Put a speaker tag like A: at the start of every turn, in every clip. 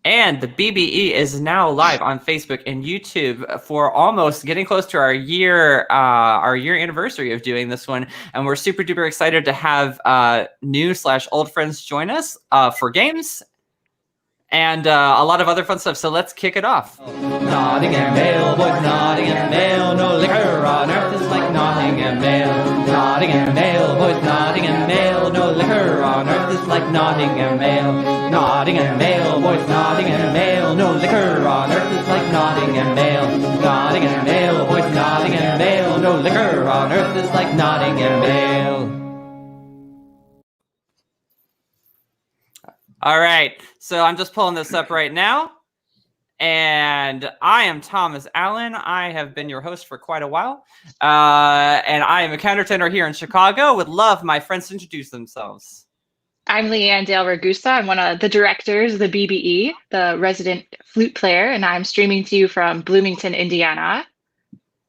A: And the BBE is now live on Facebook and YouTube for almost getting close to our year anniversary of doing this one. And we're super duper excited to have new/old friends join us for games and a lot of other fun stuff. So let's kick it off.
B: Nottingham Ale, boys, Nottingham Ale, no liquor on earth is like Nottingham Ale. Nottingham Ale, boys, Nottingham Ale, no liquor on earth is like Nottingham Ale. Nottingham Ale, boys, Nottingham Ale, no liquor on earth is like Nottingham Ale. Nottingham Ale, boys, Nottingham Ale, no liquor on earth is like Nottingham Ale.
A: All right, so I'm just pulling this up right now. And I am Thomas Allen. I have been your host for quite a while. And I am a countertenor here in Chicago. Would love my friends to introduce themselves.
C: I'm Leanne Dale Ragusa. I'm one of the directors of the BBE, the resident flute player, and I'm streaming to you from Bloomington, Indiana.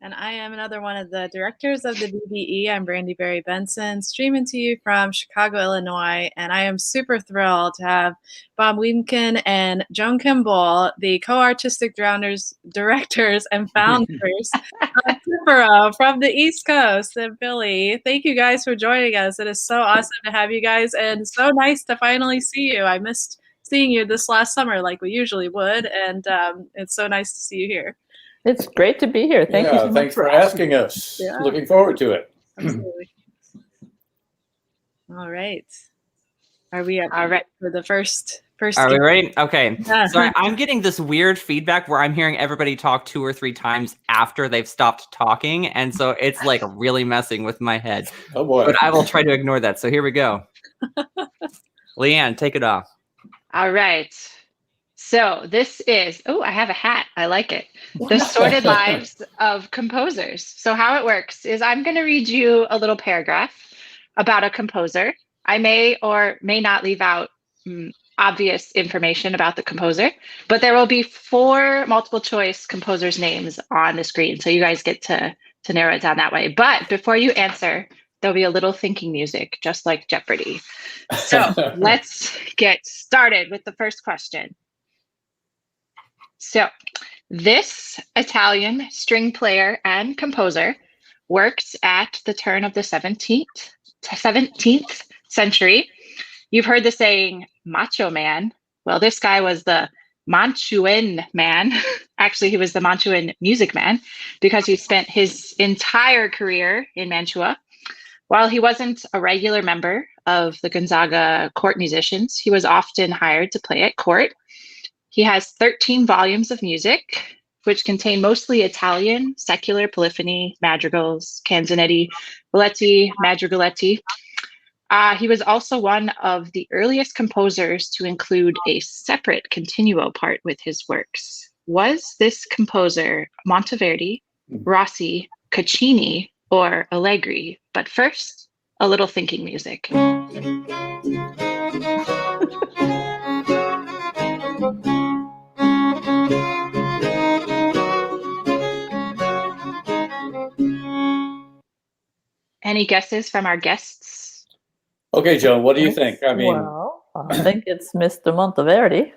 D: And I am another one of the directors of the BBE. I'm Brandy Berry Benson, streaming to you from Chicago, Illinois. And I am super thrilled to have Bob Wiemken and Joan Kimball, the co-artistic directors and founders of Piffaro from the East Coast in Philly. Thank you guys for joining us. It is so awesome to have you guys and so nice to finally see you. I missed seeing you this last summer like we usually would. And it's so nice to see you here.
E: It's great to be here. Thank you so much
F: thanks for asking us. Yeah. Looking forward to it.
D: Absolutely. All right. Are we up all right for the first
A: Are we ready? Okay. So I'm getting this weird feedback where I'm hearing everybody talk 2 or 3 times after they've stopped talking. And so it's like really messing with my head.
F: Oh boy.
A: But I will try to ignore that. So here we go. Leanne, take it off.
C: All right. So this is, I have a hat. I like it. The Sordid Lives of Composers. So how it works is I'm going to read you a little paragraph about a composer. I may or may not leave out obvious information about the composer, but there will be 4 multiple choice composers' names on the screen. So you guys get to narrow it down that way. But before you answer, there'll be a little thinking music, just like Jeopardy. So let's get started with the first question. So this Italian string player and composer worked at the turn of the 17th century. You've heard the saying macho man. Well, this guy was the Mantuan man. Actually, he was the Mantuan music man because he spent his entire career in Mantua. While he wasn't a regular member of the Gonzaga court musicians, he was often hired to play at court. He has 13 volumes of music, which contain mostly Italian, secular polyphony, madrigals, canzonetti, balletti, madrigaletti. He was also one of the earliest composers to include a separate continuo part with his works. Was this composer Monteverdi, Rossi, Caccini, or Allegri? But first, a little thinking music. Any guesses from our guests?
F: Okay, Joan, what do you think? I mean,
E: well, I think it's Mr. Monteverdi.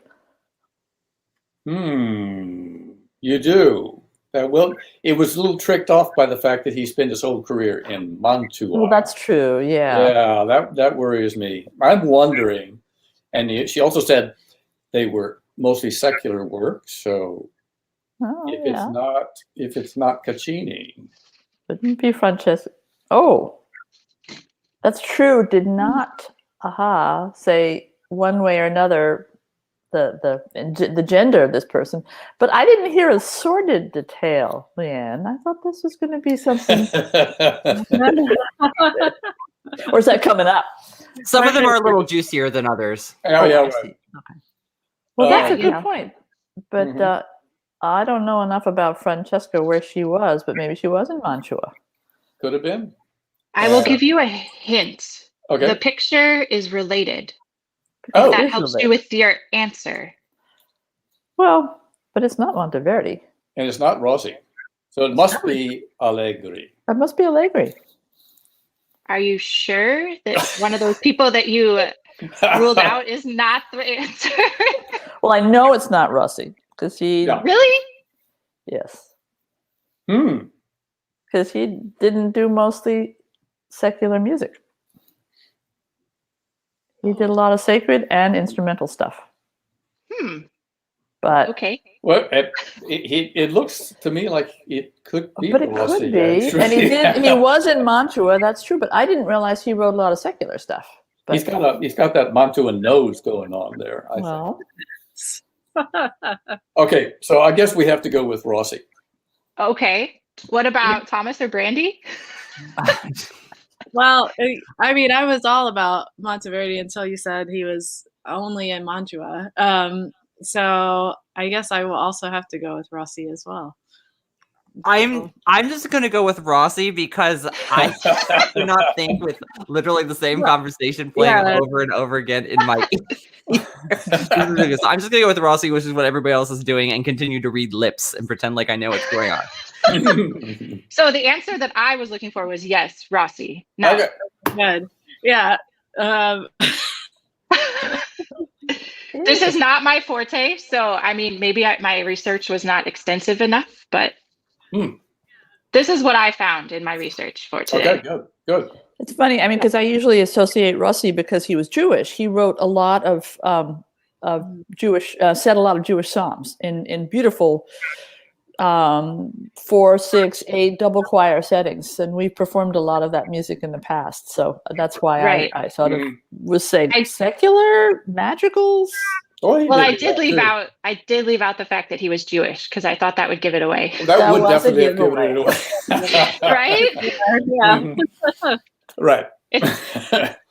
F: You do. Well, it was a little tricked off by the fact that he spent his whole career in Mantua.
E: Well, that's true, yeah.
F: Yeah, that worries me. I'm wondering, and she also said they were mostly secular works, so if it's not Caccini.
E: Wouldn't be Francesco. Oh, that's true. Did not say one way or another the gender of this person, but I didn't hear a sordid detail, Leanne. I thought this was going to be something. Or is that coming up?
A: Some of them are a little juicier than others.
F: Oh yeah, right.
E: Okay. Well, that's a good point, but I don't know enough about Francesca where she was, but maybe she was in Mantua.
F: Could have been.
C: I will give you a hint.
F: Okay.
C: The picture is related.
F: Oh,
C: that helps you with your answer.
E: Well, but it's not Monteverdi.
F: And it's not Rossi. So it must be Allegri.
E: That must be Allegri.
C: Are you sure that one of those people that you Ruled out is not the answer.
E: Well, I know it's not Rossi because he.
F: Yeah.
C: Really?
E: Yes,
F: Hmm.
E: because he didn't do mostly secular music. He did a lot of sacred and instrumental stuff. But
C: Okay.
F: Well, it looks to me like it could be.
E: But it
F: Rossi,
E: could be,
F: actually.
E: and he was in Mantua. That's true, but I didn't realize he wrote a lot of secular stuff. But,
F: He's got that Mantuan nose going on there. I think.
E: well,
F: Okay, so I guess we have to go with Rossi.
C: Okay. What about Thomas or Brandy?
D: Well, I mean, I was all about Monteverdi until you said he was only in Mantua. So I guess I will also have to go with Rossi as well.
A: I'm just gonna go with Rossi because I do not think with literally the same conversation playing over and over again in my ear. I'm just gonna go with Rossi, which is what everybody else is doing, and continue to read lips and pretend like I know what's going on.
C: So the answer that I was looking for was yes, Rossi. No.
F: Okay.
D: Good. Yeah.
C: This is not my forte, so I mean, maybe my research was not extensive enough, but this is what I found in my research for today.
F: Okay, good.
E: it's funny. I mean, because I usually associate Rossi because he was Jewish. He wrote a lot of Jewish, said a lot of Jewish psalms in beautiful 4, 6, 8 double choir settings, and we've performed a lot of that music in the past. So that's why
C: Right.
E: I sort of was saying secular magicals.
F: Oh,
C: Well, I did leave out the fact that he was Jewish because I thought that would give it away.
F: That would
E: was a
F: definitely have given it
E: giveaway.
F: away.
C: Right?
D: Yeah.
F: Right.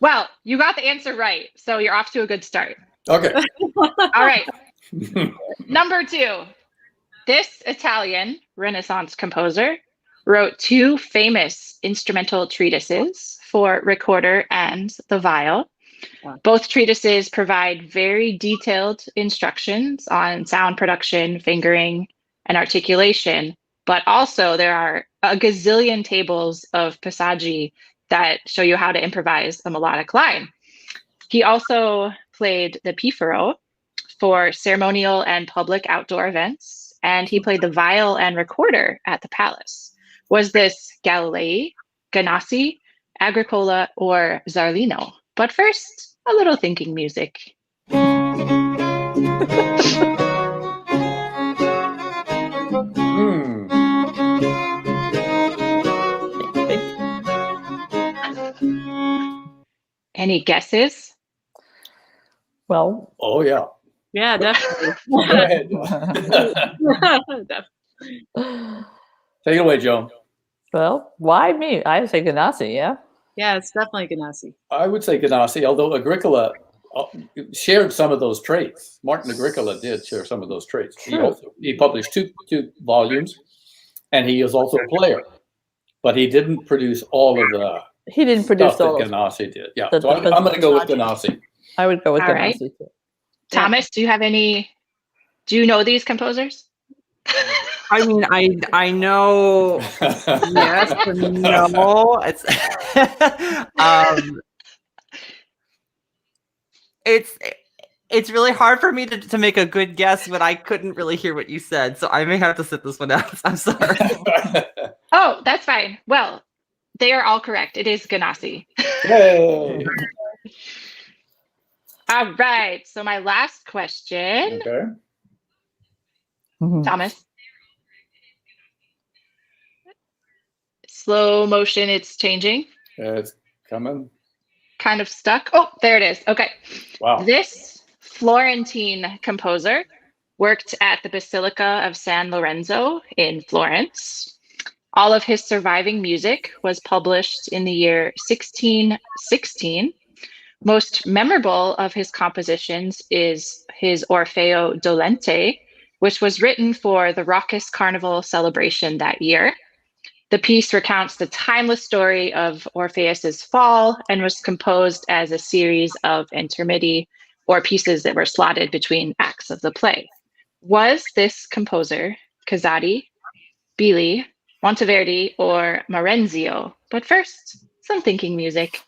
C: Well, you got the answer right, so you're off to a good start.
F: Okay.
C: All right. Number 2. This Italian Renaissance composer wrote 2 famous instrumental treatises for recorder and the viol. Both treatises provide very detailed instructions on sound production, fingering, and articulation, but also there are a gazillion tables of passaggi that show you how to improvise a melodic line. He also played the Piffaro for ceremonial and public outdoor events, and he played the viol and recorder at the palace. Was this Galilei, Ganassi, Agricola, or Zarlino? But first, a little thinking music. Any guesses?
E: Well,
F: Oh yeah.
D: Yeah, definitely.
F: Go ahead. Take it away, Joan.
E: well, why me? I say Ganassi, yeah.
D: Yeah, it's definitely Ganassi.
F: I would say Ganassi, although Agricola shared some of those traits. Martin Agricola did share some of those traits. He published two volumes, and he was also a player, but he didn't produce all of the.
E: He didn't produce
F: stuff
E: all
F: that
E: of
F: Ganassi did. Yeah,
E: the-
F: so I'm going to go with Ganassi.
E: I would go with
C: All right.
E: Ganassi too.
C: Thomas, do you know these composers?
A: I mean, I know yes and no. It's really hard for me to make a good guess, but I couldn't really hear what you said, so I may have to sit this one out. I'm sorry.
C: Oh, that's fine. Well, they are all correct. It is Ganassi.
F: Yay.
C: All right. So my last question,
F: Okay.
C: Thomas. Slow motion, it's changing.
F: It's coming.
C: Kind of stuck. Oh, there it is. Okay.
F: Wow.
C: This Florentine composer worked at the Basilica of San Lorenzo in Florence. All of his surviving music was published in the year 1616. Most memorable of his compositions is his Orfeo Dolente, which was written for the raucous carnival celebration that year. The piece recounts the timeless story of Orpheus's fall and was composed as a series of intermedi, or pieces that were slotted between acts of the play. Was this composer Casati, Bili, Monteverdi, or Marenzio? But first, some thinking music.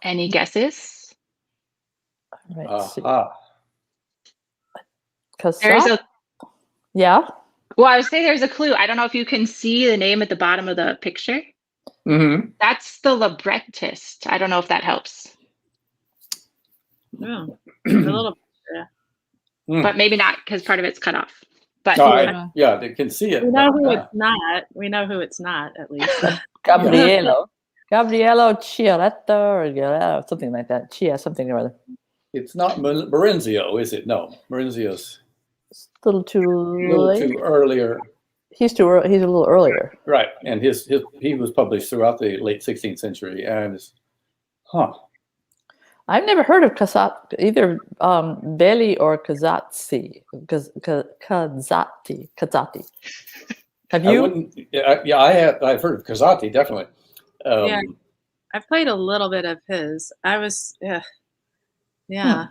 C: Any guesses?
E: All right, see.
C: There's a
E: Yeah.
C: well, I would say there's a clue. I don't know if you can see the name at the bottom of the picture.
F: Mm-hmm.
C: That's the librettist. I don't know if that helps,
D: Oh, a little.
C: but maybe not because part of it's cut off. But
F: Yeah, they can see it.
D: We know
F: but,
D: who it's not. We know who it's not, at least.
E: Gabriello Chiaretta or something like that. Chia something or other.
F: it's not Marenzio, is it? No, Marenzio's
E: It's a little too late.
F: too earlier.
E: He's a little earlier.
F: Right, and he was published throughout the late 16th century, and
E: I've never heard of either Belli or Kazati. Kazati. Have you?
F: I've heard of Kazati, definitely.
D: Yeah, I've played a little bit of his. Yeah.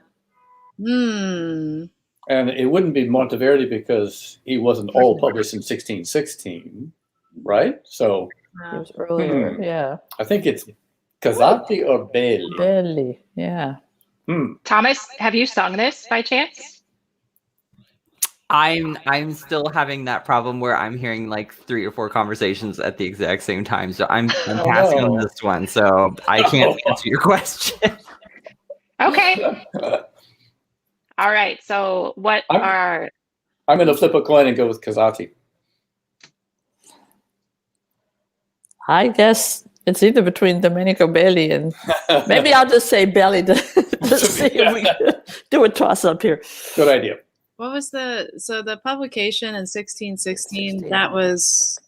F: And it wouldn't be Monteverdi because he wasn't all published in 1616, right? So
E: it was earlier. Yeah.
F: I think it's Kazati or Belli.
E: Belli. Yeah.
C: Thomas, have you sung this by chance?
A: I'm still having that problem where I'm hearing like 3 or 4 conversations at the exact same time. So I'm passing on this one. So I can't answer your question.
C: Okay. All right. So
F: I'm going to flip a coin and go with Kazati.
E: I guess it's either between Domenico Belli and maybe I'll just say Belli to see if we can do a toss up here.
F: Good idea.
D: What was the publication in 1616? That was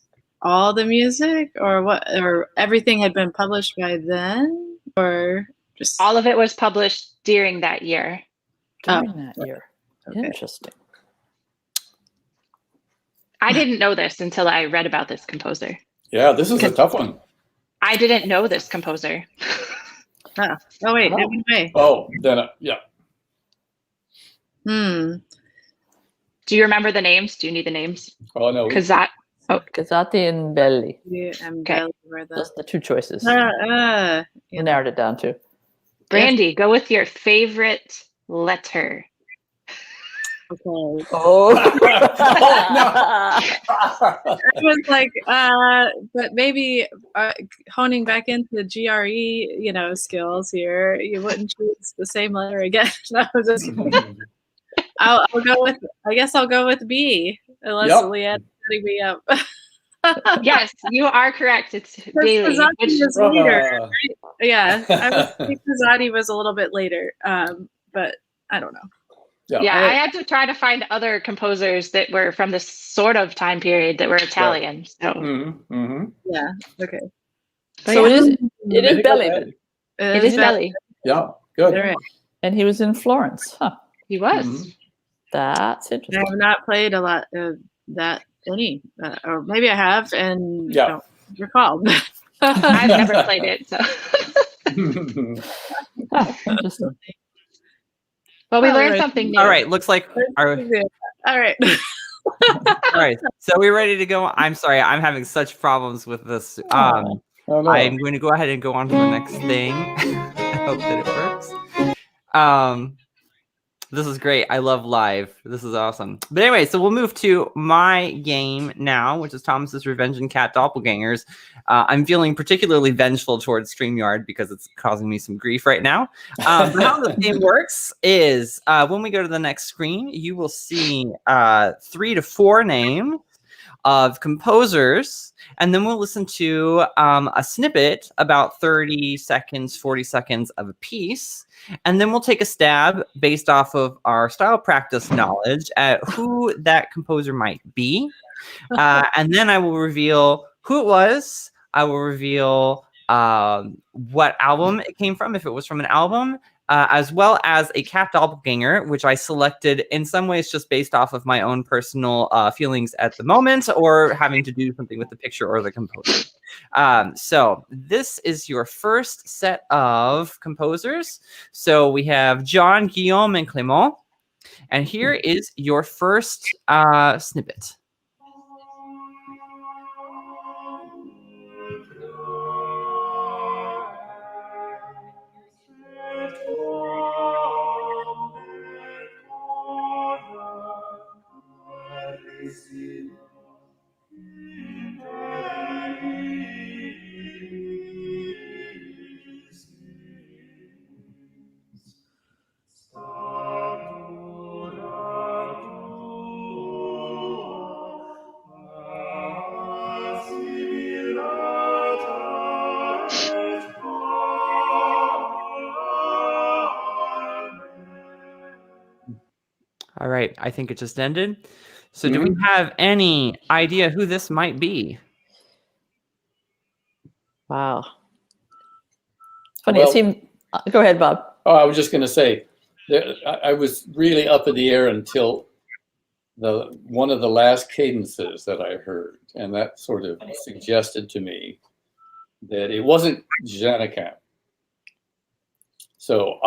D: all the music, or what? Or everything had been published by then, or just
C: all of it was published during that year.
E: During that year.
D: Okay.
E: Interesting.
C: I didn't know this until I read about this composer.
F: Yeah, this is a tough one.
C: I didn't know this composer.
D: Oh wait, it went away.
F: Oh, then yeah.
C: Do you remember the names? Do you need the names?
F: Oh no.
E: Kazati and Belli.
D: Yeah, and
C: Okay.
D: Belli were
E: Those are the 2 choices.
D: you
E: We narrowed it down to.
C: Brandy, go with your favorite letter.
D: Okay.
E: Oh.
D: I was like, but maybe honing back into the GRE, skills here, you wouldn't choose the same letter again. No, just I'll go with. I guess I'll go with B, unless Leanne's setting me up.
C: Yes, you are correct. It's Bailey.
D: Pizzati was later. Right? Yeah, I would think Pizzati was a little bit later, but I don't know.
C: Yeah, I had to try to find other composers that were from this sort of time period that were Italian. So
D: yeah, okay.
C: But
E: so
C: yeah.
E: it is Belli.
C: It is Belli.
F: Yeah, good.
D: Right.
E: And he was in Florence. Huh.
C: He was.
E: That's interesting.
D: I have not played a lot of that any, or maybe I have and don't recall.
C: I've never played it. So.
E: Interesting.
C: Well, we learned something new.
A: All right, looks like
D: All right.
A: all right. So we're ready to go. I'm sorry, I'm having such problems with this.
F: Oh, no.
A: I'm going to go ahead and go on to the next thing. I hope that it works. This is great. I love live. This is awesome. But anyway, so we'll move to my game now, which is Thomas's Revenge and Cat Doppelgangers. I'm feeling particularly vengeful towards StreamYard because it's causing me some grief right now. But how the game works is when we go to the next screen, you will see 3 to 4 names of composers, and then we'll listen to a snippet about 30 seconds, 40 seconds of a piece. And then we'll take a stab based off of our style practice knowledge at who that composer might be. And then I will reveal who it was. I will reveal what album it came from, if it was from an album, as well as a cat doppelganger, which I selected in some ways just based off of my own personal feelings at the moment or having to do something with the picture or the composer. So this is your first set of composers. So we have John, Guillaume, and Clément. And here is your first snippet. All right, I think it just ended. So do we have any idea who this might be?
E: Wow. Funny,
F: Well-
E: it seemed. Go ahead, Bob.
F: Oh, I was just going to say, I was really up in the air until one of the last cadences that I heard, and that sort of suggested to me that it wasn't Janikamp. So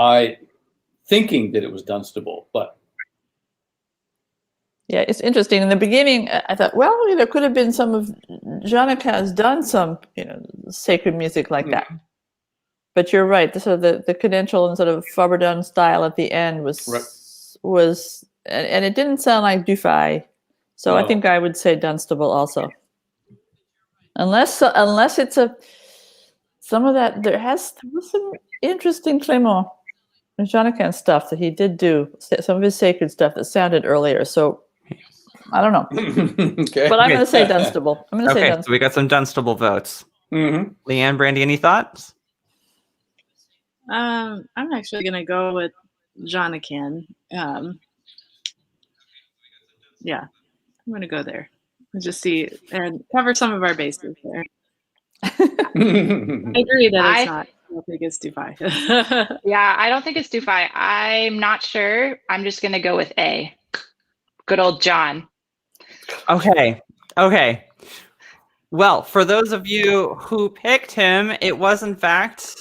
F: thinking that it was Dunstable, but
E: Yeah, it's interesting. In the beginning, I thought, well, there could have been some of Janica has done some, sacred music like that. But you're right. The sort of the cadential and sort of Faberdun style at the end was, and it didn't sound like Dufay. So I think I would say Dunstable also. Unless it's some of that, there was some interesting Clément and Janican stuff that he did do, some of his sacred stuff that sounded earlier. So I don't know.
F: okay.
E: But I'm going to say Dunstable. I'm going to say
A: Okay,
E: Dunstable.
A: so we got some Dunstable votes.
F: Mm-hmm.
A: Leanne, Brandy, any thoughts?
D: I'm actually gonna go with Jonican. Yeah, I'm gonna go there. Let's just see and cover some of our bases there. I agree that it's not. I don't think it's Dufay.
C: Yeah, I don't think it's Dufay. I'm not sure. I'm just going to go with A. Good old John.
A: Okay. Well, for those of you who picked him, it was in fact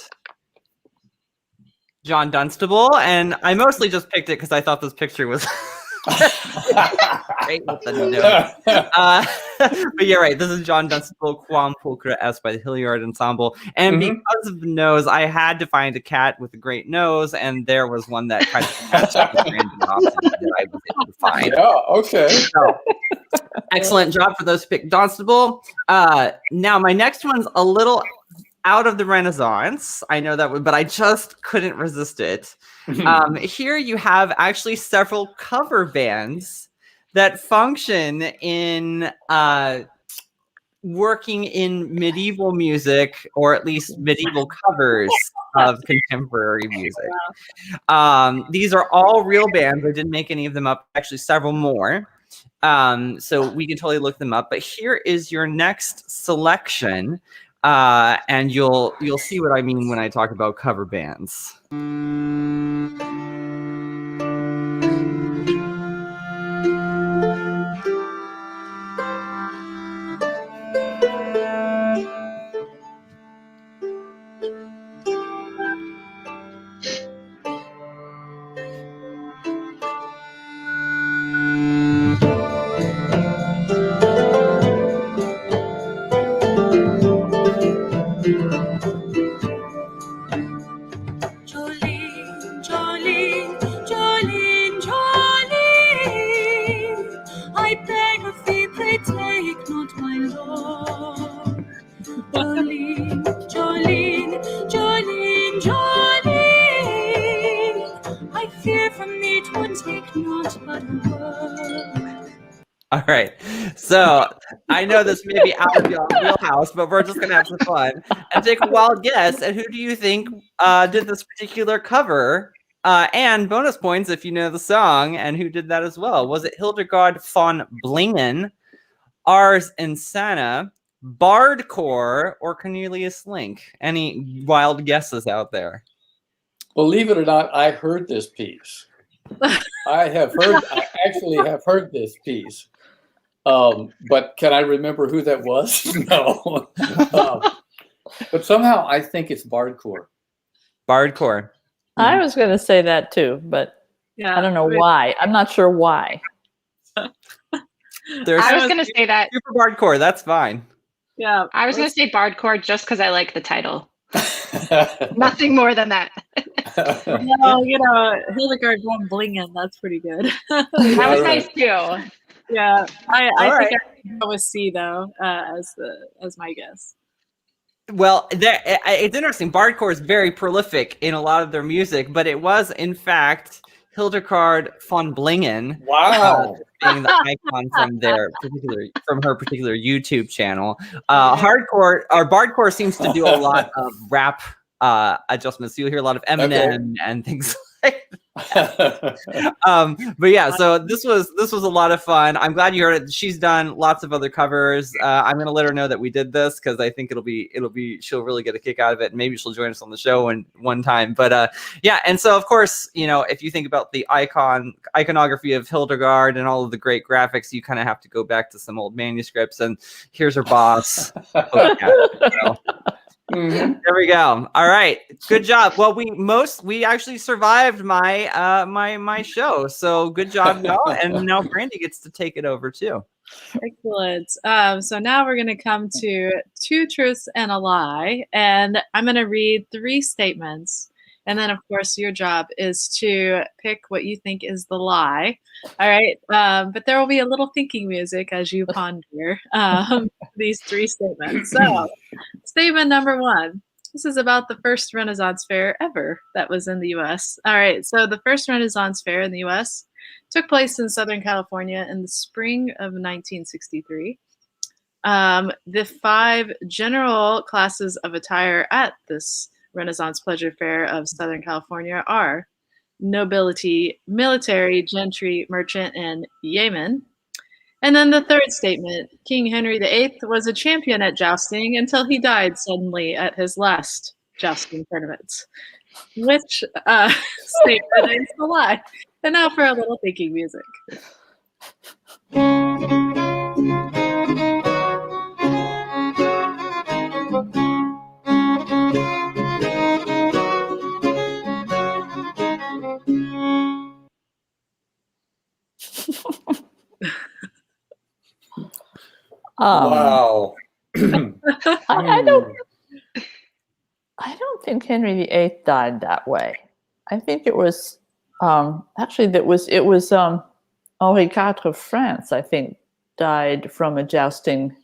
A: John Dunstable, and I mostly just picked it because I thought this picture was great with the nose. But you're right, this is John Dunstable, Quam Pulchra S by the Hilliard Ensemble. And because of the nose, I had to find a cat with a great nose, and there was one that kind of matched up with random options that I was able to find.
F: Yeah, okay.
A: So, excellent job for those who picked Dunstable. Now, my next one's a little out of the Renaissance. I know that, but I just couldn't resist it. Here you have actually several cover bands that function in working in medieval music, or at least medieval covers of contemporary music. These are all real bands. I didn't make any of them up, actually several more. So we can totally look them up. But here is your next selection. And you'll see what I mean when I talk about cover bands. All right, so I know this may be out of your wheelhouse, but we're just gonna have some fun and take a wild guess at who do you think did this particular cover, and bonus points if you know the song and who did that as well. Was it Hildegard von Blingen, Ars Insana, Bardcore, or Cornelius Link? Any wild guesses out there?
F: Believe it or not, I heard this piece. I actually have heard this piece. But can I remember who that was? No. But somehow I think it's Bardcore.
A: Bardcore.
E: I was going to say that too, but I don't know why. I'm not sure why.
C: I was going to say that.
A: Super Bardcore, that's fine.
D: Yeah.
C: I was going to say Bardcore just because I like the title. Nothing more than that.
D: No, Hildegard von Blingen, that's pretty good.
C: That was nice too.
D: Yeah, I
A: All
D: think
A: right.
D: I would go with C though, as my guess.
A: Well, it's interesting. Bardcore is very prolific in a lot of their music, but it was, in fact, Hildegard von Blingen.
F: Wow.
A: Being the icon from her particular YouTube channel. Hardcore or Bardcore seems to do a lot of rap adjustments. You'll hear a lot of Eminem and things like that. But yeah, so this was a lot of fun. I'm glad you heard it. She's done lots of other covers. I'm gonna let her know that we did this because I think it'll be she'll really get a kick out of it. And maybe she'll join us on the show one time. But yeah, and so of course, if you think about the iconography of Hildegard and all of the great graphics, you kind of have to go back to some old manuscripts. And here's her boss. There we go. All right, good job. Well, we actually survived my my show, so good job, y'all. And now Brandy gets to take it over too.
D: Excellent. So now we're going to come to 2 truths and a lie, and I'm going to read 3 statements. And then, of course, your job is to pick what you think is the lie. All right. But there will be a little thinking music as you ponder these 3 statements. So, statement number 1. This is about the first Renaissance fair ever that was in the U.S. All right. So, the first Renaissance fair in the U.S. took place in Southern California in the spring of 1963. The 5 general classes of attire at this Renaissance Pleasure Fair of Southern California are nobility, military, gentry, merchant, and yeoman. And then the 3rd statement, King Henry VIII was a champion at jousting until he died suddenly at his last jousting tournament. Which statement is the lie? And now for a little thinking music.
F: Wow.
E: I don't think Henry VIII died that way. I think it was actually it was Henri IV of France, I think, died from a jousting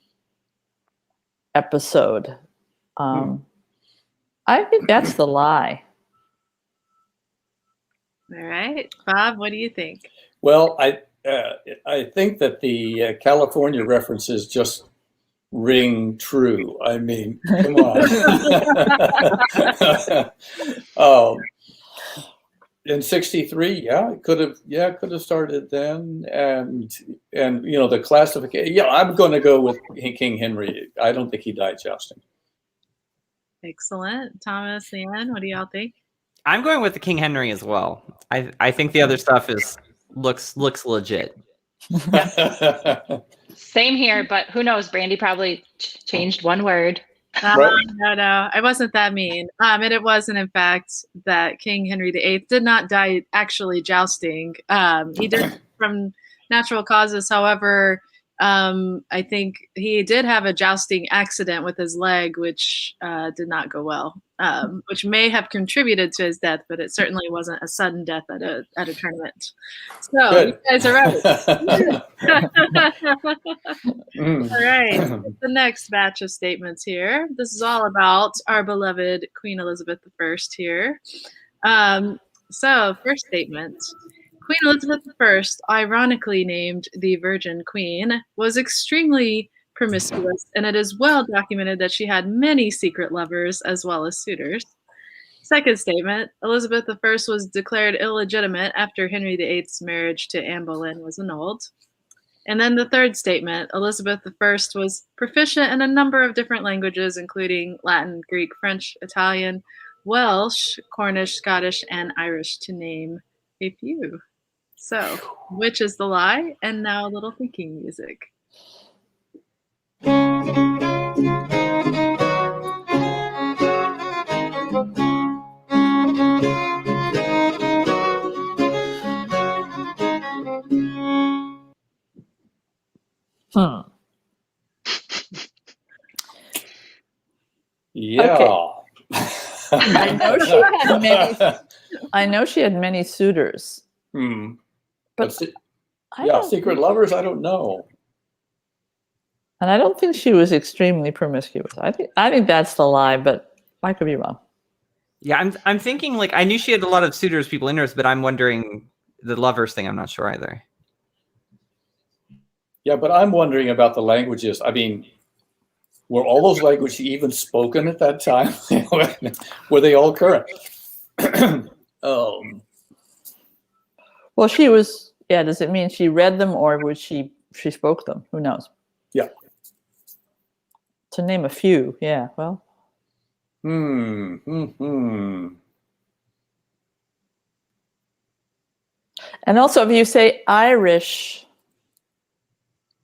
E: episode. I think that's the lie.
D: All right, Bob, what do you think?
F: Well, I think that the California references just ring true. I mean, come on. In '63, it could have started then, and the classification. Yeah, I'm going to go with King Henry. I don't think he died jousting.
D: Excellent, Thomas, Leanne, what do y'all think?
A: I'm going with the King Henry as well. I think the other stuff looks legit.
C: Same here, but who knows? Brandy probably changed one word.
F: Right.
D: No, I wasn't that mean. And it wasn't, in fact, that King Henry VIII did not die actually jousting. He did from natural causes. However, I think he did have a jousting accident with his leg, which did not go well, which may have contributed to his death, but it certainly wasn't a sudden death at a tournament. So
F: Good.
D: you guys are right. All right, the next batch of statements here. This is all about our beloved Queen Elizabeth I here. So first statement. Queen Elizabeth I, ironically named the Virgin Queen, was extremely promiscuous, and it is well documented that she had many secret lovers as well as suitors. Second statement, Elizabeth I was declared illegitimate after Henry VIII's marriage to Anne Boleyn was annulled. And then the third statement, Elizabeth I was proficient in a number of different languages, including Latin, Greek, French, Italian, Welsh, Cornish, Scottish, and Irish, to name a few. So, which is the lie? And now a little thinking music.
F: Yeah.
E: Okay. I know she had many suitors.
F: Hmm.
E: But I
F: Yeah,
E: don't
F: secret lovers. I don't know.
E: And I don't think she was extremely promiscuous. I think that's the lie, but I could be wrong.
A: Yeah, I'm thinking like I knew she had a lot of suitors, people interested, but I'm wondering the lovers thing. I'm not sure either.
F: Yeah, but I'm wondering about the languages. I mean, were all those languages even spoken at that time? Were they all current?
E: Well, she was. Yeah. Does it mean she read them or was she spoke them? Who knows?
F: Yeah.
E: To name a few. Yeah. Well.
F: And
E: also, if you say Irish,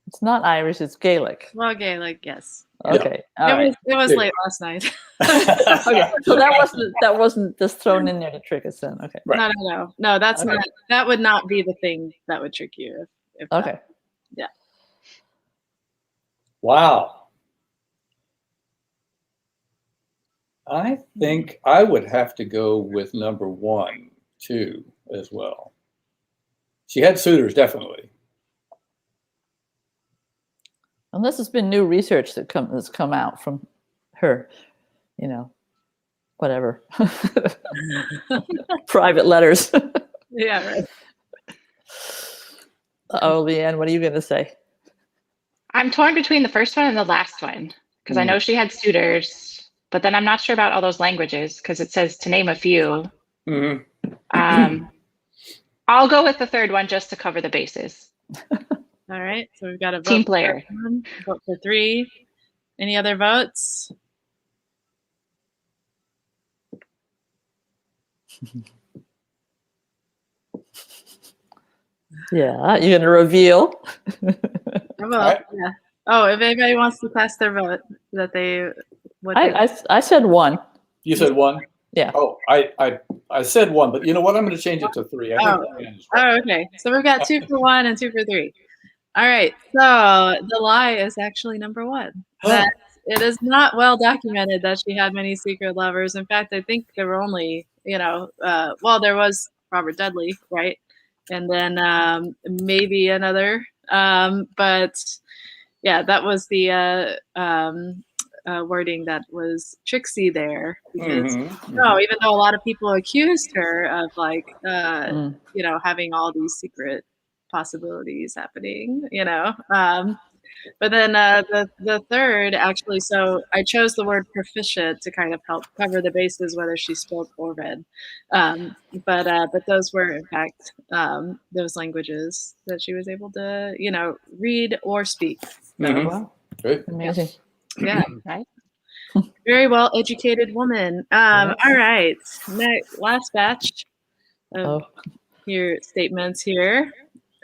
E: it's not Irish; it's Gaelic.
D: Well, Gaelic, yes.
E: Okay. All right.
D: It was late last night.
E: Okay. So that wasn't just thrown in there to trick us then. Okay.
F: Right.
D: No. That's
E: Okay.
D: not. That would not be the thing that would trick you. If
E: Okay.
D: yeah.
F: Wow. I think I would have to go with number 1, too, as well. She had suitors, definitely.
E: And this has been new research that's come out from her, whatever, private letters.
D: Yeah. Right.
E: Oh, Leanne, what are you going to say?
C: I'm torn between the first one and the last one because I know she had suitors, but then I'm not sure about all those languages because it says to name a few. I'll go with the third one just to cover the bases.
D: All right. So we've got a vote
C: Team player.
D: For 1, vote for 3. Any other votes?
E: Yeah, you're going to reveal.
D: Yeah. Oh, if anybody wants to cast their vote, that they.
E: I said 1.
F: You said 1?
E: Yeah.
F: Oh, I said 1, but you know what? I'm going to change it to 3.
D: Okay. So we've got 2 for 1 and 2 for 3. All right. So the lie is actually number 1. That it is not well documented that she had many secret lovers. In fact, I think there were only, there was Robert Dudley, right? And then maybe another. But yeah, that was the wording that was tricksy there because even though a lot of people accused her of having all these secret possibilities happening, but then the third actually, so I chose the word proficient to kind of help cover the bases whether she spoke or read, but those were in fact those languages that she was able to read or speak.
E: Wow.
F: Great.
E: Amazing.
D: Yeah.
C: Right.
D: Very well educated woman. All right. Last batch of your statements here.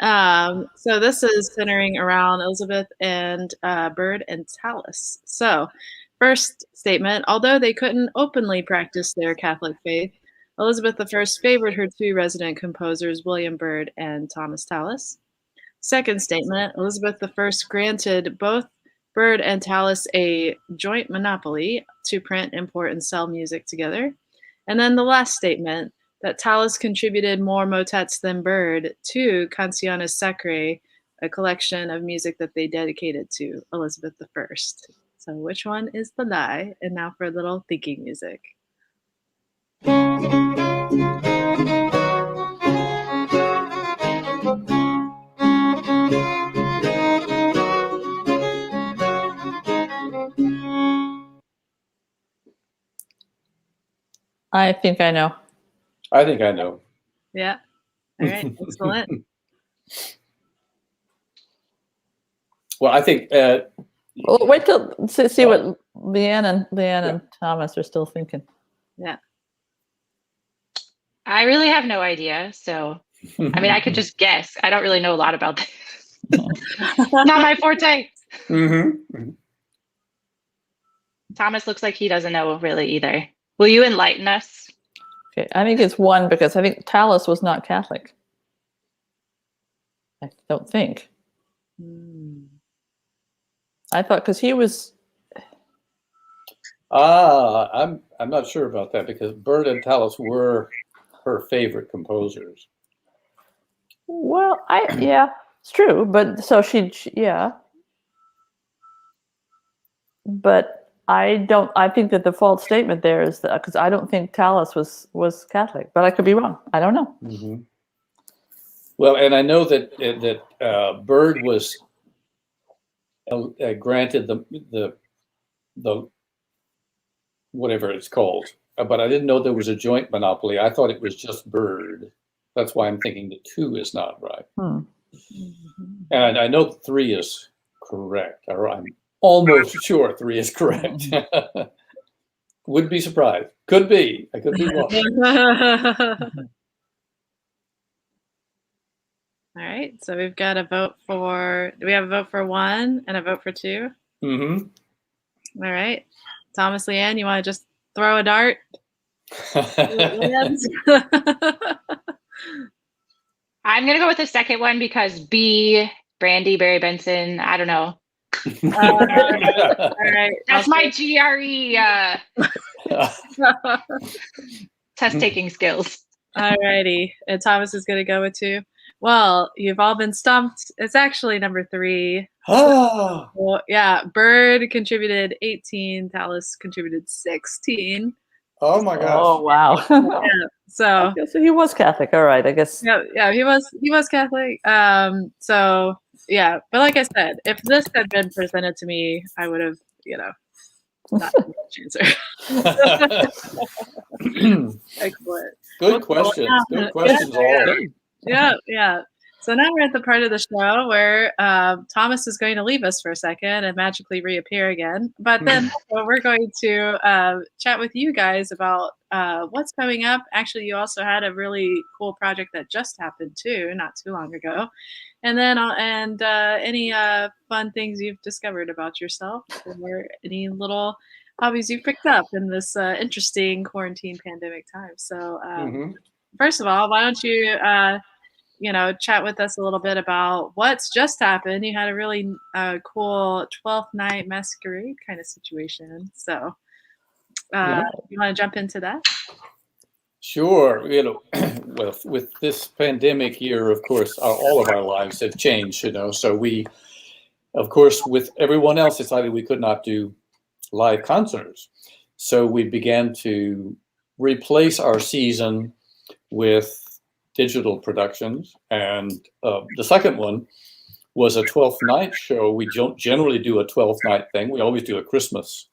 D: So this is centering around Elizabeth and Byrd and Tallis. So first statement, although they couldn't openly practice their Catholic faith, Elizabeth I favored her 2 resident composers, William Byrd and Thomas Tallis. Second statement, Elizabeth I granted both Byrd and Tallis a joint monopoly to print, import, and sell music together. And then the last statement, that Tallis contributed more motets than Byrd to Canciones Sacrae, a collection of music that they dedicated to Elizabeth I. So which one is the lie? And now for a little thinking music.
E: I think I know.
F: I think I know.
D: Yeah. All right. Excellent.
F: Well, I think.
E: Well, wait till see what Leanne and Thomas are still thinking.
D: Yeah.
C: I really have no idea. So, I mean, I could just guess. I don't really know a lot about this. Not my forte. Thomas looks like he doesn't know really either. Will you enlighten us?
E: Okay, I think it's 1 because I think Tallis was not Catholic. I don't think. I thought because he was.
F: I'm not sure about that because Byrd and Tallis were her favorite composers.
E: Well, It's true, but so yeah. But I think that the false statement there is that, because I don't think Tallis was Catholic, but I could be wrong. I don't know.
F: Mm-hmm. Well, and I know that Byrd was granted the whatever it's called, but I didn't know there was a joint monopoly. I thought it was just Byrd. That's why I'm thinking the 2 is not right. And I know 3 is correct. Or I'm almost sure 3 is correct. Would be surprised. Could be. I could be wrong.
D: All right, so we've got a vote for. Do we have a vote for 1 and a vote for 2?
F: Mm-hmm.
D: All right, Thomas, Leanne, you want to just throw a dart?
C: I'm gonna go with the second one because B, Brandy, Barry Benson. I don't know.
D: All right,
C: That's my GRE test taking skills.
D: All righty, and Thomas is going to go with 2. Well, you've all been stumped. It's actually number 3.
F: Oh.
D: Well, yeah, Byrd contributed 18. Tallis contributed 16.
F: Oh my gosh.
E: Oh wow.
D: Yeah, so
E: he was Catholic. All right, I guess.
D: Yeah, he was Catholic. So yeah, but like I said, if this had been presented to me, I would have, not answer. Excellent.
F: Good questions. Good questions all.
D: Yeah. So now we're at the part of the show where Thomas is going to leave us for a second and magically reappear again. But then we're going to chat with you guys about what's coming up. Actually, you also had a really cool project that just happened too, not too long ago. And then any fun things you've discovered about yourself, or any little hobbies you've picked up in this interesting quarantine pandemic time. So first of all, why don't you chat with us a little bit about what's just happened. You had a really cool 12th night masquerade kind of situation. So you want to jump into that?
F: Sure. Well, with this pandemic year, of course, all of our lives have changed, so we, of course, with everyone else, decided we could not do live concerts. So we began to replace our season with digital productions, and the second one was a 12th night show. We don't generally do a 12th night thing. We always do a Christmas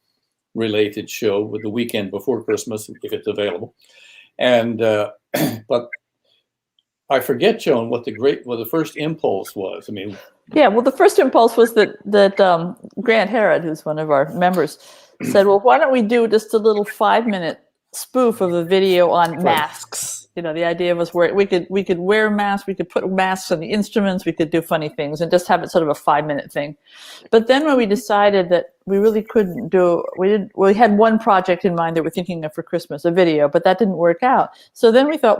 F: related show with the weekend before Christmas if it's available. And but I forget, Joan, what the first impulse was.
E: Yeah, well, the first impulse was that Grant Herod, who's one of our members, said, well, why don't we do just a little 5-minute spoof of a video on masks? The idea was where we could wear masks, we could put masks on the instruments, we could do funny things and just have it sort of a 5-minute thing. But then when we decided that we really couldn't do, we had one project in mind that we're thinking of for Christmas, a video, but that didn't work out. So then we thought,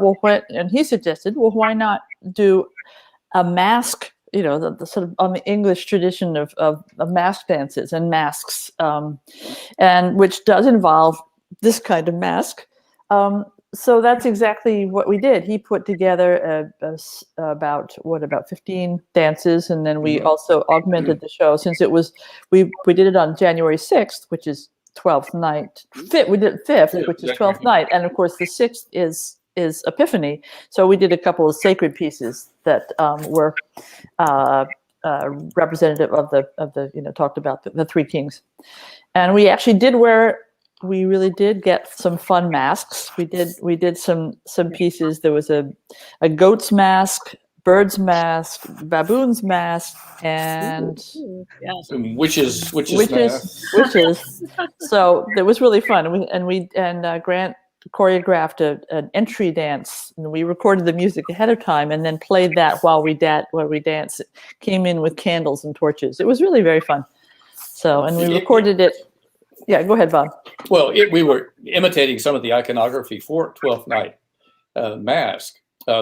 E: and he suggested, well, why not do a mask, the sort of on the English tradition of mask dances and masks, and which does involve this kind of mask. So that's exactly what we did. He put together about 15 dances, and then we also augmented the show since it was we did it on January 6th, which is 12th night. We did 5th, which is 12th night, and of course the 6th is Epiphany. So we did a couple of sacred pieces that were representative of the talked about the three kings, and we actually did wear. We really did get some fun masks. We did some pieces. There was a goat's mask, bird's mask, baboon's mask, and
F: some witches.
E: So it was really fun. And Grant choreographed an entry dance, and we recorded the music ahead of time, and then played that while we danced. It came in with candles and torches. It was really very fun. So, and we recorded it. Yeah, go ahead, Bob.
F: Well, we were imitating some of the iconography for 12th Night Mask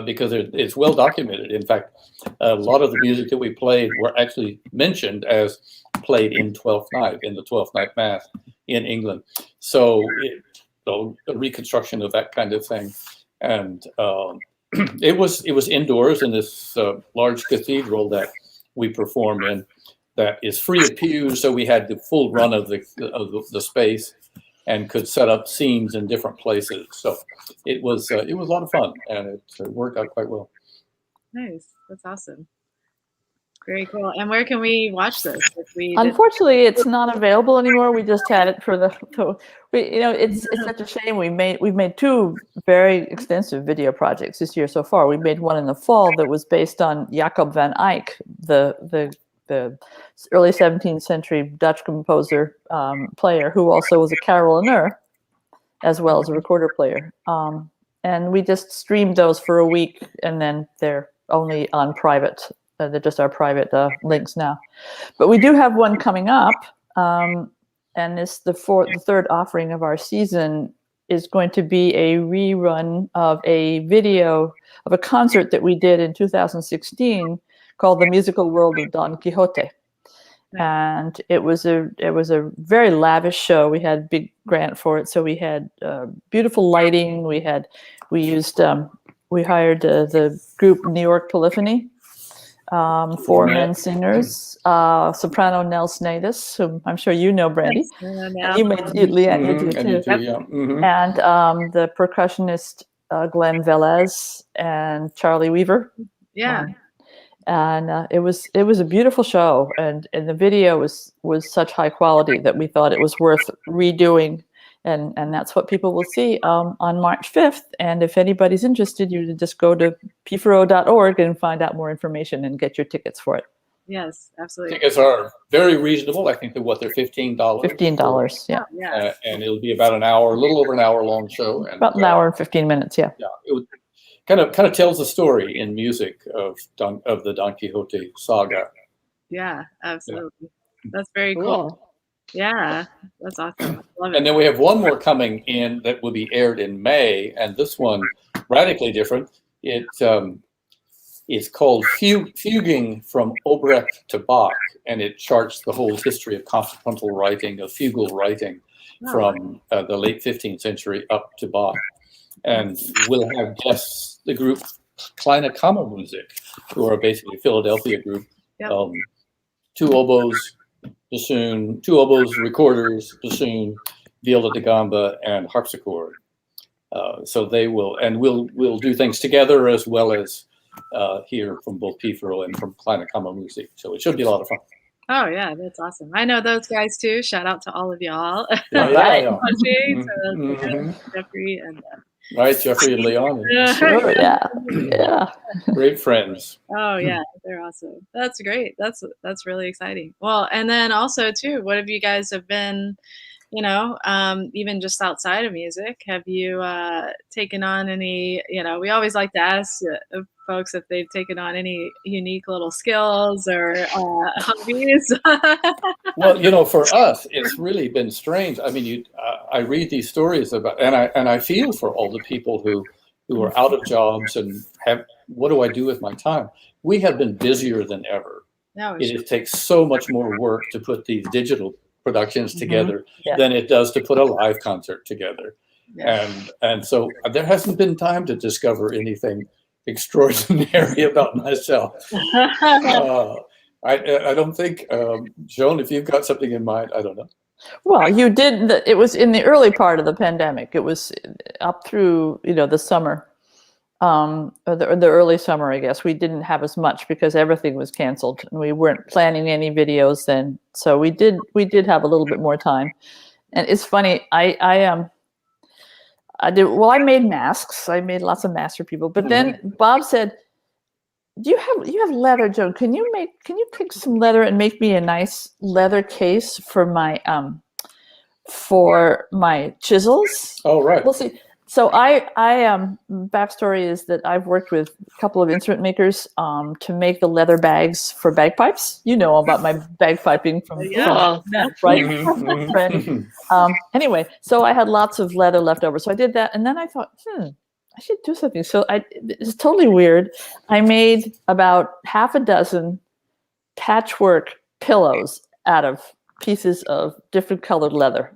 F: because it's well documented. In fact, a lot of the music that we played were actually mentioned as played in 12th Night, in the 12th Night Mass in England. So, a reconstruction of that kind of thing. And it was indoors in this large cathedral that we perform in that is free of pews. So we had the full run of the space and could set up scenes in different places. So it was a lot of fun, and it worked out quite well.
D: Nice. That's awesome. Very cool. And where can we watch this?
E: Unfortunately, it's not available anymore. We just had it for it's such a shame. We've made 2 very extensive video projects this year so far. We made one in the fall that was based on Jacob van Eyck, the early 17th century Dutch composer, player, who also was a carillonneur as well as a recorder player. And we just streamed those for a week, and then they're only on private. They're just our private links now. But we do have one coming up, and it's the 3rd offering of our season is going to be a rerun of a video of a concert that we did in 2016 called The Musical World of Don Quixote. And it was a very lavish show. We had a big grant for it, so we had beautiful lighting. We hired the group New York Polyphony, 4 men singers, soprano Nell Snadis, whom I'm sure you know, Brandy. And you made Leanne, you do too.
F: Yeah. Mm-hmm.
E: And the percussionist Glenn Velez and Charlie Weaver.
D: Yeah.
E: And it was a beautiful show, and the video was such high quality that we thought it was worth redoing, and that's what people will see on March 5th. And if anybody's interested, you just go to piffaro.org and find out more information and get your tickets for it.
D: Yes, absolutely.
F: Tickets are very reasonable. I think they're $15.
E: $15, yeah.
D: Yeah.
F: And it'll be about an hour, a little over an hour long show. And,
E: about an hour and 15 minutes, yeah.
F: Yeah, it would kind of tells the story in music of the Don Quixote saga.
D: Yeah, absolutely. That's very cool. Yeah, that's awesome. Love it.
F: And then we have one more coming in that will be aired in May, and this one radically different. It is called Fuguing from Obrecht to Bach, and it charts the whole history of contrapuntal writing, of fugal writing, from the late 15th century up to Bach. And we'll have guests, the group Kleine Kammermusik, who are basically a Philadelphia group.
D: Yep.
F: 2 oboes, bassoon, 2 oboes, recorders, bassoon, viola da gamba, and harpsichord. So they will, and we'll do things together as well as hear from both Piffaro and from Kleine Kammermusik. So it should be a lot of fun.
D: Oh yeah, that's awesome. I know those guys too. Shout out to all of y'all.
F: Yeah.
D: Jeffrey and
F: Right, Jeffrey and Leon.
E: Sure, yeah.
F: Great friends.
D: Oh yeah, they're awesome. That's great. That's really exciting. Well, and then also too, what have you guys have been, even just outside of music, have you taken on any, we always like to ask folks if they've taken on any unique little skills or hobbies.
F: Well, for us, it's really been strange. I mean, I read these stories about, and I feel for all the people who are out of jobs and have, what do I do with my time? We have been busier than ever. It takes so much more work to put these digital productions together than it does to put a live concert together. Yeah. And so there hasn't been time to discover anything extraordinary about myself. I don't think, Joan, if you've got something in mind, I don't know.
E: Well, you did. It was in the early part of the pandemic. It was up through the summer, or the early summer, I guess. We didn't have as much because everything was canceled, and we weren't planning any videos then. So we did have a little bit more time. And it's funny. I made masks. I made lots of masks for people. But then Bob said, you have leather, Joan. Can you pick some leather and make me a nice leather case for my chisels?
F: Oh, right.
E: We'll see. So I backstory is that I've worked with a couple of instrument makers to make the leather bags for bagpipes. You know about my bagpiping from right? Right. Anyway, so I had lots of leather left over. So I did that, and then I thought, I should do something. So it's totally weird. I made about half a dozen patchwork pillows out of pieces of different colored leather.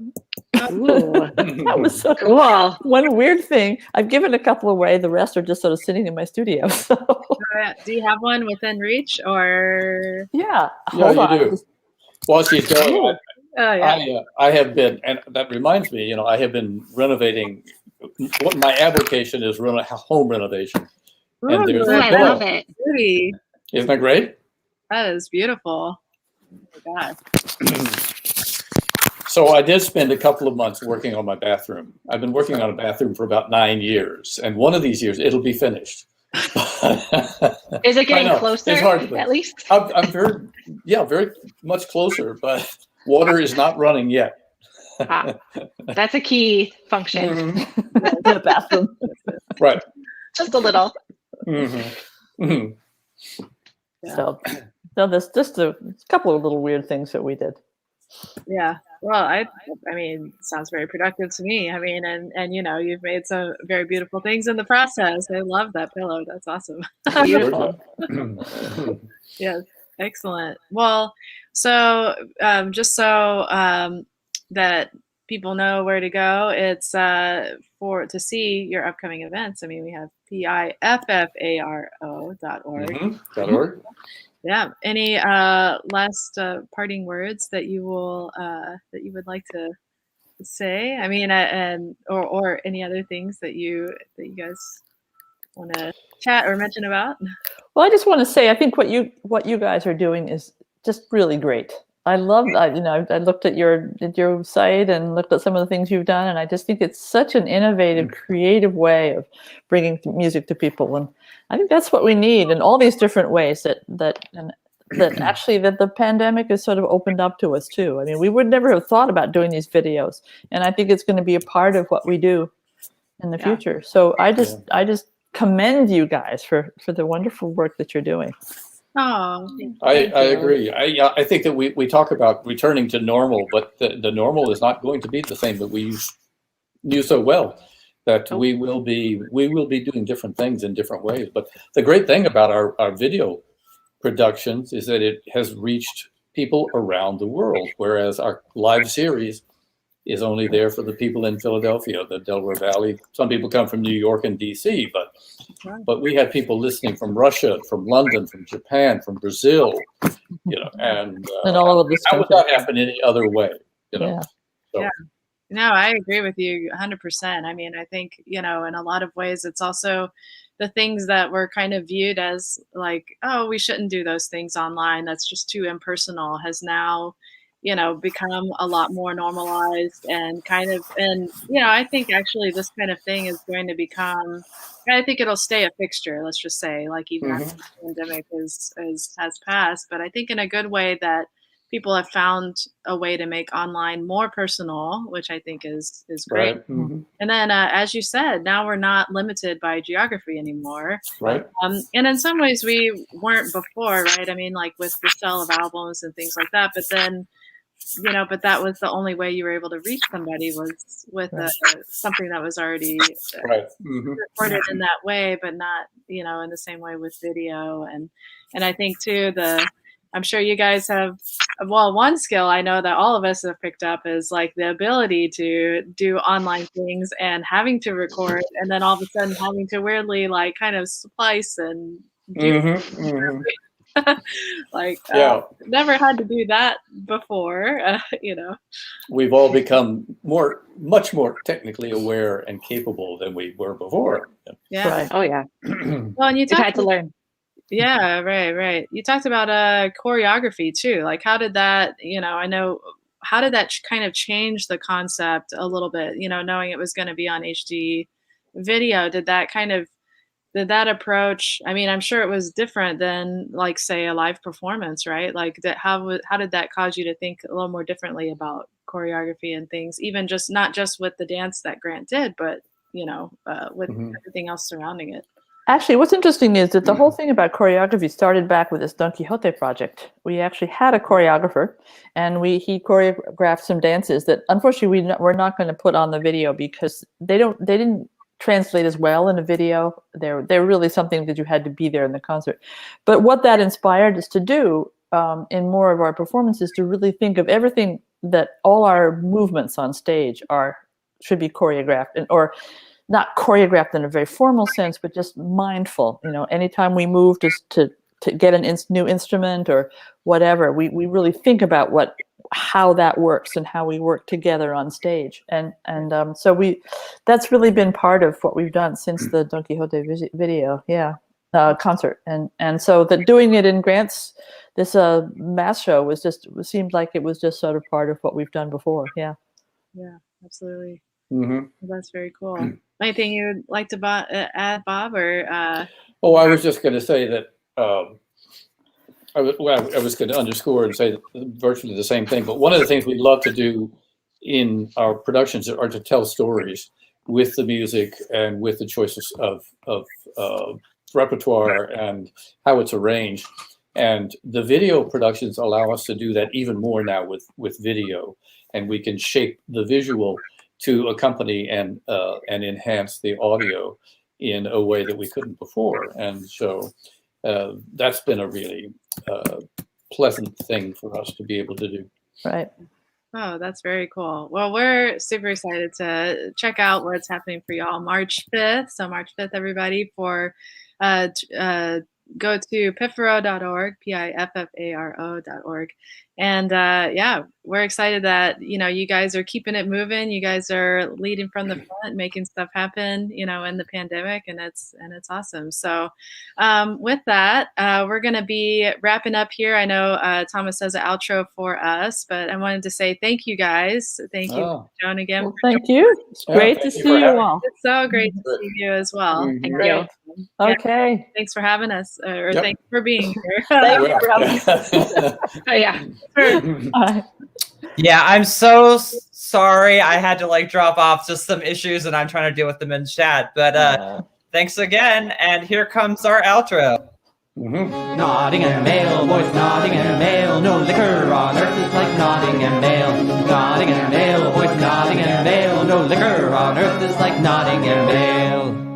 C: Ooh,
E: That was so
C: cool.
E: one weird thing. I've given a couple away. The rest are just sort of sitting in my studio. So
D: Do you have one within reach, or?
E: yeah,
F: Yeah,
E: hold
F: you
E: on.
F: do. While she's going,
D: Oh yeah.
F: I have been, and that reminds me, I have been renovating. What my avocation is home renovation. And there's
C: Ooh, I
F: the
C: love
F: bill.
C: it.
D: Pretty.
F: Isn't that great?
D: That is beautiful. Oh my God.
F: So I did spend a couple of months working on my bathroom. I've been working on a bathroom for about 9 years, and one of these years it'll be finished.
C: Is it getting
F: I know,
C: closer?
F: it's hard to
C: At least.
F: I'm very much closer, but water is not running yet.
C: That's a key function.
F: Mhm.
E: The bathroom.
F: Right.
C: Just a little.
F: Mm-hmm.
E: So there's just a couple of little weird things that we did.
D: Yeah. Well, I mean, sounds very productive to me. I mean, and you've made some very beautiful things in the process. I love that pillow. That's awesome.
C: Beautiful.
D: Yes. Excellent. Well, so just so that people know where to go, it's to see your upcoming events. I mean, we have piffaro.org.
F: .org.
D: Yeah. Any last parting words that you would like to say? I mean, and or any other things that you guys want to chat or mention about?
E: Well, I just want to say, I think what you guys are doing is just really great. I love that. I looked at your site and looked at some of the things you've done, and I just think it's such an innovative, creative way of bringing music to people. And I think that's what we need in all these different ways that actually that the pandemic has sort of opened up to us too. I mean, we would never have thought about doing these videos, and I think it's going to be a part of what we do in the future. So I just commend you guys for the wonderful work that you're doing.
D: Oh,
F: I agree. I think that we talk about returning to normal, but the normal is not going to be the same that we knew so well. That we will be doing different things in different ways. But the great thing about our video productions is that it has reached people around the world, whereas our live series is only there for the people in Philadelphia, the Delaware Valley. Some people come from New York and DC, but we have people listening from Russia, from London, from Japan, from Brazil, and
E: all over this
F: how would that happen any other way?
E: Yeah.
F: So.
D: Yeah. No, I agree with you 100%. I mean, I think, in a lot of ways, it's also the things that were kind of viewed as like, oh, we shouldn't do those things online. That's just too impersonal, has now, become a lot more normalized and I think actually this kind of thing is going to become, I think it'll stay a fixture, let's just say, like even after the pandemic has passed, but I think in a good way that people have found a way to make online more personal, which I think is great.
F: Right. Mm-hmm.
D: And then, as you said, now we're not limited by geography anymore.
F: Right.
D: And in some ways we weren't before, right? I mean, like with the sale of albums and things like that. But then, but that was the only way you were able to reach somebody was with something that was already recorded in that way, but not, in the same way with video. And I think too, I'm sure you guys have, one skill I know that all of us have picked up is like the ability to do online things and having to record, and then all of a sudden having to weirdly like kind of splice and do like never had to do that before.
F: We've all become much more technically aware and capable than we were before.
D: Yeah.
E: Right.
C: Oh yeah.
D: Well, and you
C: had to learn.
D: Yeah, right. You talked about choreography too. Like, how did that, how did that kind of change the concept a little bit, knowing it was going to be on HD video? Did that approach, I mean, I'm sure it was different than like, say, a live performance, right? Like how did that cause you to think a little more differently about choreography and things, even just not just with the dance that Grant did, but, with everything else surrounding it?
E: Actually, what's interesting is that the whole thing about choreography started back with this Don Quixote project. We actually had a choreographer, and he choreographed some dances that unfortunately we're not going to put on the video because they didn't translate as well in a video. They're really something that you had to be there in the concert. But what that inspired us to do in more of our performances, to really think of everything that all our movements on stage should be choreographed, or not choreographed in a very formal sense, but just mindful. Anytime we move to get a new instrument or whatever, we really think about how that works and how we work together on stage. And so that's really been part of what we've done since the Don Quixote video, concert. And so that doing it in Grant's, this mass show seemed like it was just sort of part of what we've done before. Yeah,
D: absolutely.
F: Mm-hmm.
D: That's very cool. Anything you would like to add, Bob? Or
F: I was just going to say that I was going to underscore and say virtually the same thing. But one of the things we love to do in our productions are to tell stories with the music and with the choices of repertoire and how it's arranged. And the video productions allow us to do that even more now with video, and we can shape the visual to accompany and enhance the audio in a way that we couldn't before. And so that's been a really pleasant thing for us to be able to do.
E: Right.
D: Oh, that's very cool. Well, we're super excited to check out what's happening for y'all March 5th. So March 5th, everybody, go to piffaro.org, piffaro.org. And we're excited that, you guys are keeping it moving. You guys are leading from the front, making stuff happen, in the pandemic, and it's awesome. So with that, we're going to be wrapping up here. I know Thomas has an outro for us, but I wanted to say thank you guys. Thank you, Joan, again.
E: Well, thank you. It's great to see you all.
D: It's so great to see you as well.
C: Thank you.
E: Okay.
D: Thanks for having us, or thanks for being here.
E: Thank you for having us.
C: Oh, yeah.
A: Yeah, I'm so sorry. I had to drop off, just some issues, and I'm trying to deal with them in chat. But thanks again, and here comes our outro.
B: Mm-hmm. Nottingham Mail, boys, Nottingham Mail. No liquor on earth is like Nottingham Mail. Nottingham Mail, boys, Nottingham Mail. No liquor on earth is like Nottingham Mail.